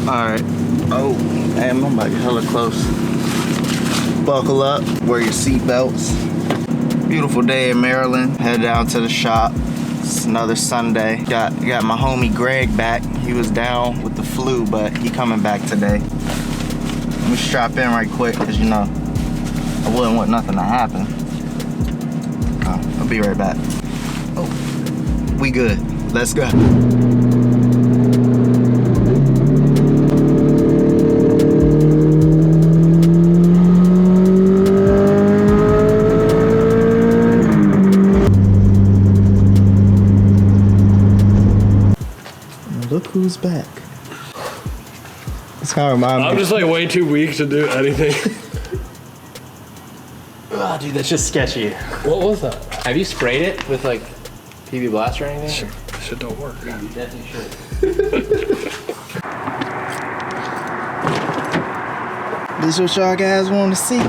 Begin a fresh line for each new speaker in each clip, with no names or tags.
Alright. Oh, damn, I'm about to get hella close. Buckle up, wear your seatbelts. Beautiful day in Maryland. Head down to the shop. It's another Sunday. Got my homie Greg back. He was down with the flu, but he coming back today. Let me strap in right quick, cause you know, I wouldn't want nothing to happen. I'll be right back. Oh, we good. Let's go. Look who's back. This kind of reminds me.
I'm just like way too weak to do anything.
Oh, dude, that's just sketchy.
What was that?
Have you sprayed it with like PB Blast or anything?
Sure. Shit don't work.
Yeah, you definitely should.
This is what y'all guys want to see.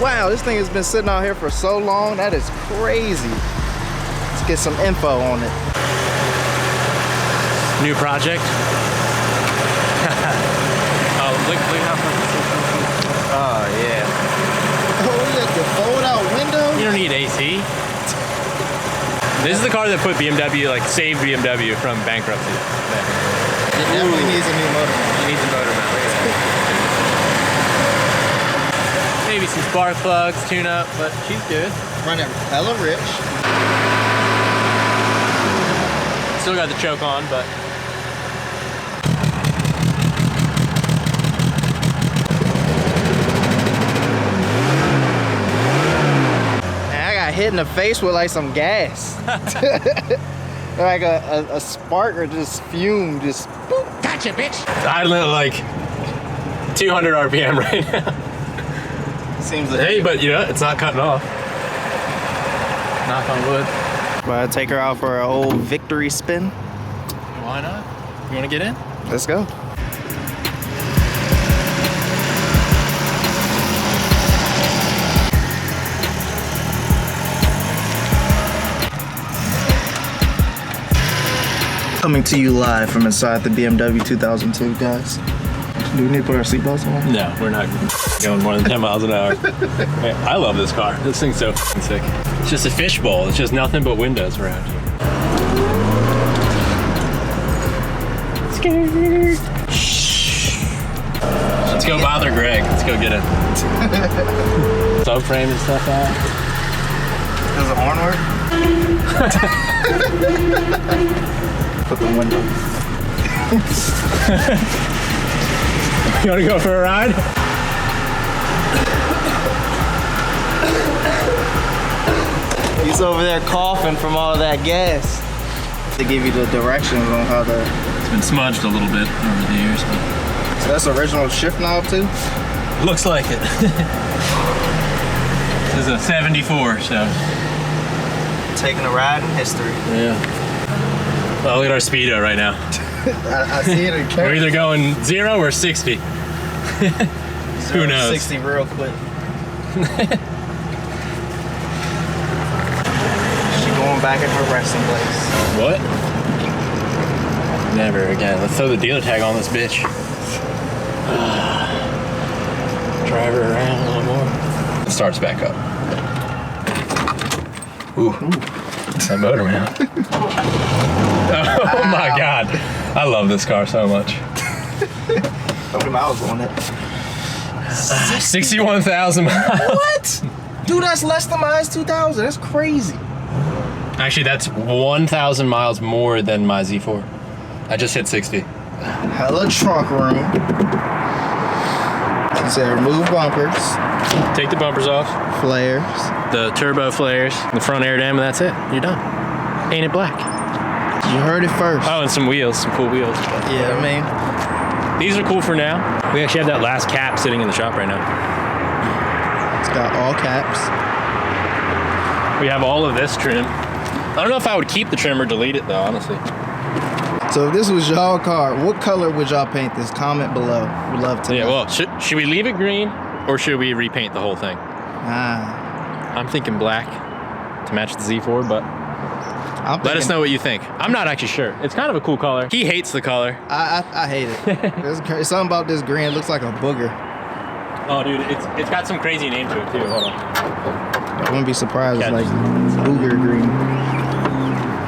Wow, this thing has been sitting out here for so long. That is crazy. Let's get some info on it.
New project. Oh, look how.
Oh, yeah. Oh, we got the fold out window.
You don't need AC. This is the car that put BMW, like saved BMW from bankruptcy.
It definitely needs a new motor.
It needs a motor mount. Maybe some spark plugs, tune up, but she's good.
Running hella rich.
Still got the choke on, but.
Man, I got hit in the face with like some gas. Like a spark or just fume, just boop.
Gotcha, bitch! Idling at like 200 RPM right now.
Seems like
hey, but you know, it's not cutting off. Knock on wood.
But I take her out for an old victory spin.
Why not? You want to get in?
Let's go. Coming to you live from inside the BMW 2002, guys. Do we need to put our seatbelts on?
No, we're not going more than 10 miles an hour. Man, I love this car. This thing's so f***ing sick. It's just a fishbowl. It's just nothing but windows around here. Shh. Let's go bother Greg. Let's go get him. Subframe and stuff out.
Does the horn work? Put the window.
You want to go for a ride?
He's over there coughing from all that gas. To give you the directions on how to...
It's been smudged a little bit over the years. But...
So that's original shift knob too?
Looks like it. This is a 74, so...
Taking a ride in history.
Yeah. Well, look at our speedo right now.
I see it in camera.
We're either going 0 or 60. Who knows?
60 real quick. She going back at her resting place.
What? Never again. Let's throw the dealer tag on this bitch. Drive her around a little more. It starts back up. Ooh. That motor mount. Oh my God. I love this car so much.
How many miles on it?
61,000 miles.
What? Dude, that's less than my S2000. That's crazy.
Actually, that's 1,000 miles more than my Z4. I just hit 60.
hella trunk room. He said remove bumpers,
Take the bumpers off,
flares.
the turbo flares, the front air dam, and that's it. You're done. Paint it black.
You heard it first.
Oh, and some wheels, some cool wheels.
Yeah, I mean,
These are cool for now. We actually have that last cap sitting in the shop right now.
it's got all caps.
We have all of this trim. I don't know if I would keep the trim or delete it though, honestly.
So if this was y'all car, what color would y'all paint this? Comment below. We'd love to
Yeah,
know.
well, should we leave it green or should we repaint the whole thing?
Ah,
I'm thinking black to match the Z4, but let us know what you think. I'm not actually sure. It's kind of a cool color. He hates the color.
I hate it. There's something about this green. It looks like a booger.
Oh, dude, it's got some crazy name to it too. Hold on.
I wouldn't be surprised. It's
Yeah.
like booger green.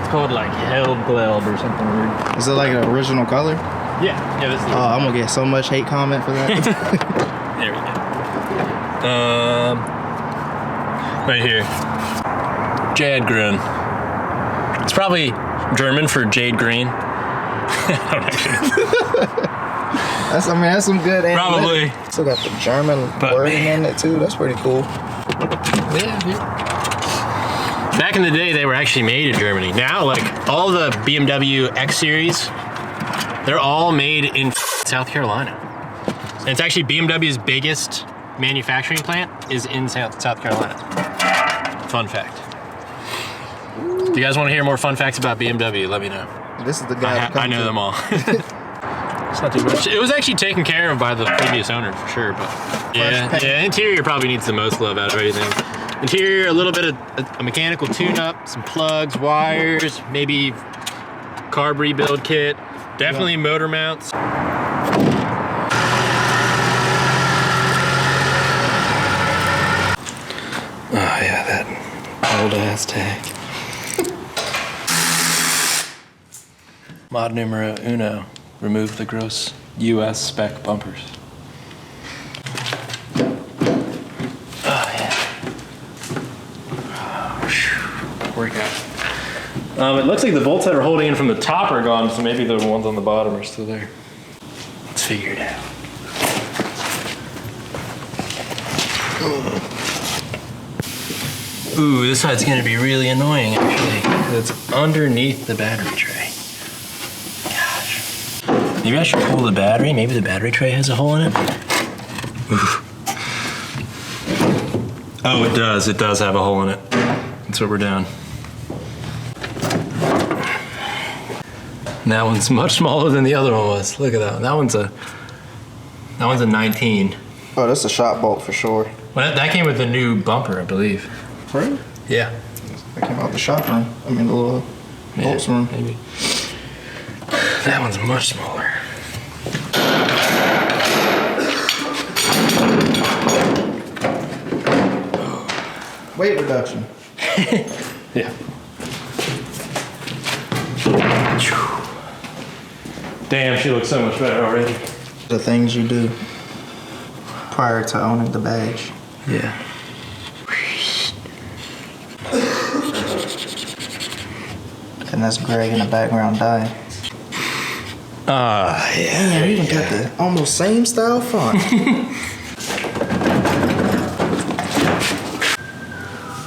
It's called like Hellgleld or something weird.
Is it like an original color?
Yeah, this is
Oh, I'm gonna get so much hate comment for that.
There we go. Right here. Jadgrün. It's probably German for jade green. I don't actually know.
That's some good analytics.
Probably.
Still got the German
But
wording in it too. That's pretty cool.
Back in the day, they were actually made in Germany. Now, like all the BMW X Series, they're all made in South Carolina. And it's actually BMW's biggest manufacturing plant is in South Carolina. Fun fact. If you guys want to hear more fun facts about BMW, let me know.
This is the guy.
I know them all. It's not too much. It was actually taken care of by the previous owner for sure, but yeah, interior probably needs the most love out of everything. Interior, a little bit of a mechanical tune-up, some plugs, wires, maybe carb rebuild kit, definitely motor mounts.
Oh yeah, that old ass tag.
Mod numero uno, remove the gross US spec bumpers. Workout. It looks like the bolts that are holding in from the top are gone, so maybe the ones on the bottom are still there. Let's figure it out. Ooh, this side's gonna be really annoying actually. It's underneath the battery tray. Gosh. Maybe I should pull the battery. Maybe the battery tray has a hole in it. Ooh. Oh, it does. It does have a hole in it. That's what we're doing. And that one's much smaller than the other one was. Look at that one. That one's a 19.
Oh, that's a shot bolt for sure.
Well, that came with the new bumper, I believe.
Right?
Yeah.
That came out the shop room. I mean the little bolts room.
Maybe. That one's much smaller.
Weight reduction.
Yeah. Damn, she looks so much better already.
The things you do prior to owning the badge.
Yeah.
And that's Greg in the background dying.
Yeah.
Yeah, you even got the almost same style font.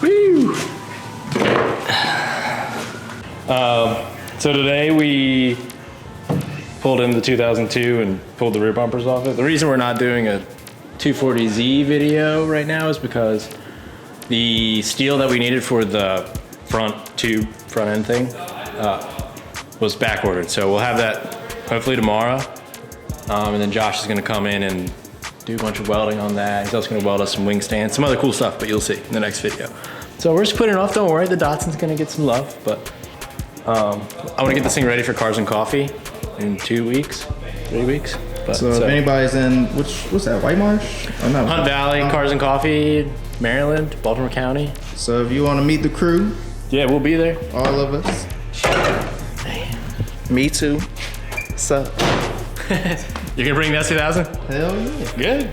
Woo! So today we pulled in the 2002 and pulled the rear bumpers off it. The reason we're not doing a 240Z video right now is because the steel that we needed for the front end thing was back ordered. So we'll have that hopefully tomorrow. And then Josh is gonna come in and do a bunch of welding on that. He's also gonna weld us some wing stands, some other cool stuff, but you'll see in the next video. So we're just putting it off, don't worry, the Datsun's gonna get some love, but I wanna get this thing ready for Cars and Coffee in 2 weeks, 3 weeks. But,
So if anybody's in, what's that, White Marsh? Oh no.
Hunt Valley, Cars and Coffee, Maryland, Baltimore County.
So if you want to meet the crew,
Yeah, we'll be there.
all of us. Me too. What's up?
You gonna bring the S2000?
Hell yeah.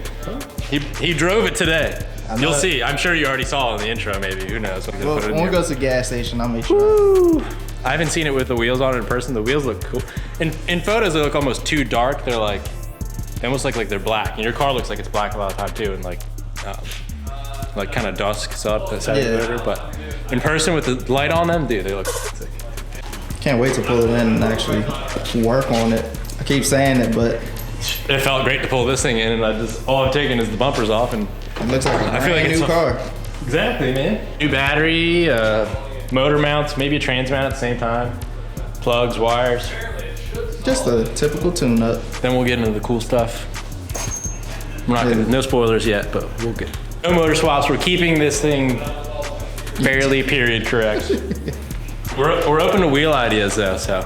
Good. He drove it today.
I know
You'll
it.
see. I'm sure you already saw it in the intro maybe. Who knows?
Well, when we go to the gas station, I'll make sure.
Woo! I haven't seen it with the wheels on in person. The wheels look cool. In photos, they look almost too dark. They're like, they almost look like they're black. And your car looks like it's black a lot of the time too, and like kind of dusk up the side of the motor. But in person with the light on them, dude, they look sick.
Can't wait to pull it in and actually work on it. I keep saying it, but
it felt great to pull this thing in, and all I'm taking is the bumpers off, and
it looks like a brand new car.
Exactly, man. New battery, motor mounts, maybe a trans mount at the same time, plugs, wires.
Just a typical tune-up.
Then we'll get into the cool stuff. We're not gonna, no spoilers yet, but we'll get. No motor swaps. We're keeping this thing fairly period correct. We're open to wheel ideas though, so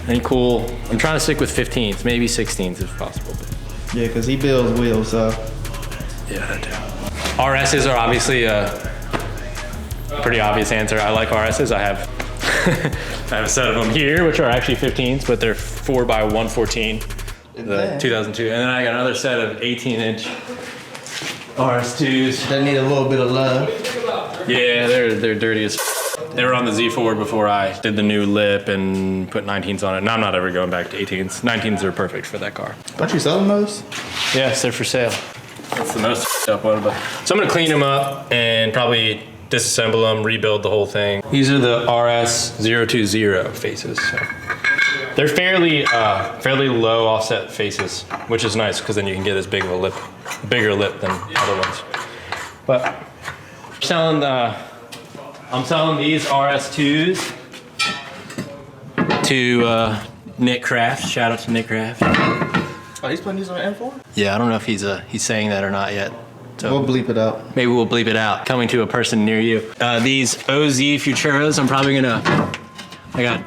any cool. I'm trying to stick with 15s, maybe 16s if possible. But.
Yeah, because he builds wheels, so.
Yeah, that too. RSs are obviously a pretty obvious answer. I like RSs. I have I have a set of them here, which are actually 15s, but they're 4x114, the 2002. And then I got another set of 18-inch RS2s.
They need a little bit of love.
Yeah, they're dirty as. They were on the Z4 before I did the new lip and put 19s on it. And I'm not ever going back to 18s. 19s are perfect for that car.
Aren't you selling those?
Yes, they're for sale. That's the most up one. But so I'm gonna clean them up and probably disassemble them, rebuild the whole thing. These are the RS020 faces. So they're fairly low offset faces, which is nice because then you can get as big of a lip, bigger lip than other ones. But I'm selling these RS2s to Nick Kraft. Shout out to Nick Kraft.
Oh, he's putting these on M4?
Yeah, I don't know if he's saying that or not yet. So
we'll bleep it out.
Maybe we'll bleep it out. Coming to a person near you. These OZ Futuros, I'm probably gonna. I got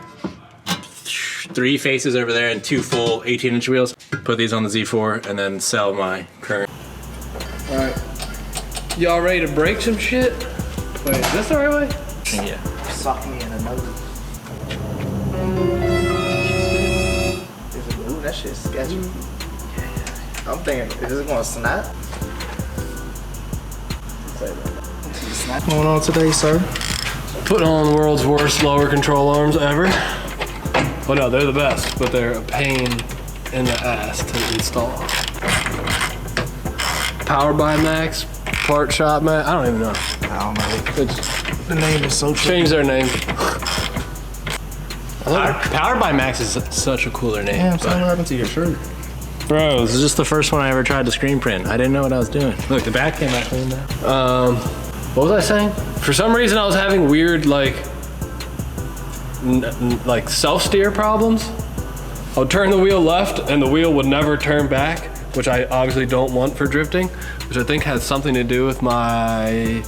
3 faces over there and 2 full 18-inch wheels. Put these on the Z4 and then sell my current.
All right, y'all ready to break some shit? Wait, is this the right way?
Yeah.
Sock me in the nose. Ooh, that shit's sketchy. I'm thinking, is this gonna snap? What's going on today, sir?
Putting on the world's worst lower control arms ever. Well, no, they're the best, but they're a pain in the ass to install. Powered by Max, part shop Max. I don't even know.
I don't know. The name is so
Change their name.
Powered by Max is such a cooler name.
Damn, something happened to your shirt.
Bro, this is just the first one I ever tried to screen print. I didn't know what I was doing. Look, the back came out clean now.
What was I saying? For some reason, I was having weird like self-steer problems. I would turn the wheel left and the wheel would never turn back, which I obviously don't want for drifting, which I think has something to do with the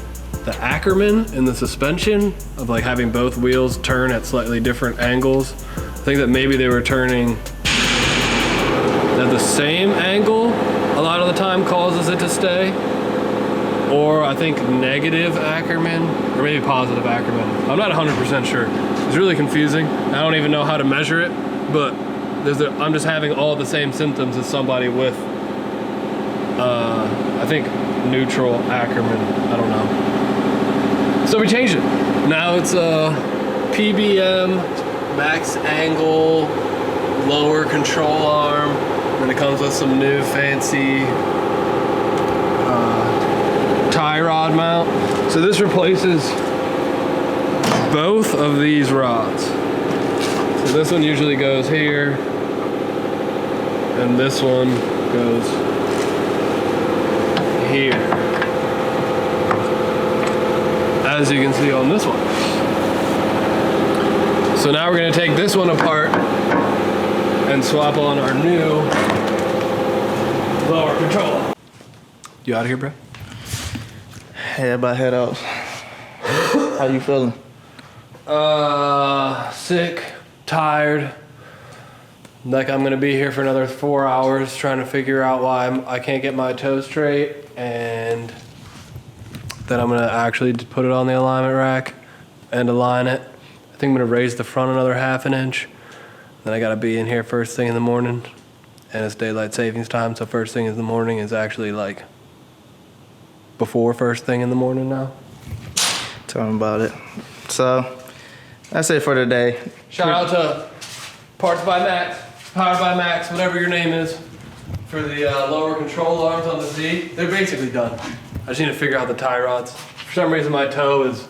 Ackerman in the suspension of like having both wheels turn at slightly different angles. I think that maybe they were turning at the same angle a lot of the time causes it to stay. Or I think negative Ackerman, or maybe positive Ackerman. I'm not 100% sure. It's really confusing. I don't even know how to measure it, but I'm just having all the same symptoms as somebody with, I think, neutral Ackerman. I don't know. So we changed it. Now it's a PBM max angle lower control arm, and it comes with some new fancy tie rod mount. So this replaces both of these rods. So this one usually goes here, and this one goes here, as you can see on this one. So now we're going to take this one apart and swap on our new lower control. You out of here, bro?
Yeah, about to head out. How you feeling?
Sick, tired. Like I'm gonna be here for another 4 hours trying to figure out why I can't get my toe straight, and then I'm gonna actually put it on the alignment rack and align it. I think I'm gonna raise the front another 1/2 inch. Then I gotta be in here first thing in the morning, and it's daylight savings time, so first thing in the morning is actually like before first thing in the morning now.
Tell me about it. So, That's it for today.
Shout out to Parts by Max, Powered by Max, whatever your name is, for the lower control arms on the Z. They're basically done. I just need to figure out the tie rods. For some reason my toe is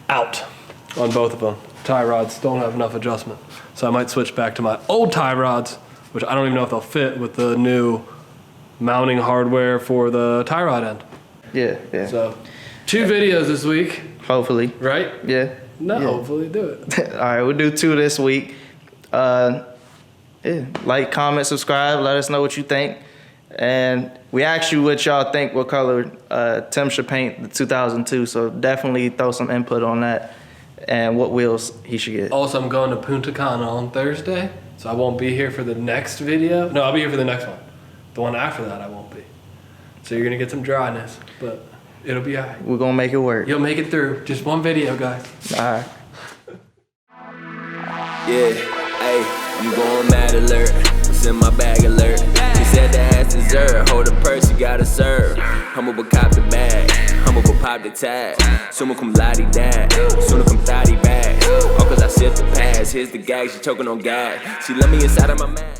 out on both of them. Tie rods don't have enough adjustment. So I might switch back to my old tie rods, which I don't even know if they'll fit with the new mounting hardware for the tie rod end.
Yeah, yeah.
So 2 videos this week,
Hopefully.
right?
Yeah.
No,
Yeah.
hopefully do it.
All right, we'll do 2 this week. Yeah, like, comment, subscribe. Let us know what you think. And we asked you what y'all think, what color Tim should paint the 2002. So definitely throw some input on that and what wheels he should get.
Also, I'm going to Punta Cana on Thursday, so I won't be here for the next video. No, I'll be here for the next one. The one after that, I won't be. So you're gonna get some dryness, but it'll be all right.
We're gonna make it work.
You'll make it through. Just one video, guys.
All right.
Yeah, hey, I'm going mad alert. What's in my bag alert? He said that has dessert. Hold the purse, you gotta serve. Humble but cop the bag. Humble but pop the tag. Summa cum lottie dad. Sooner come thotty back. All cause I sip the pass. Here's the gag, she choking on gas. She let me inside of my man.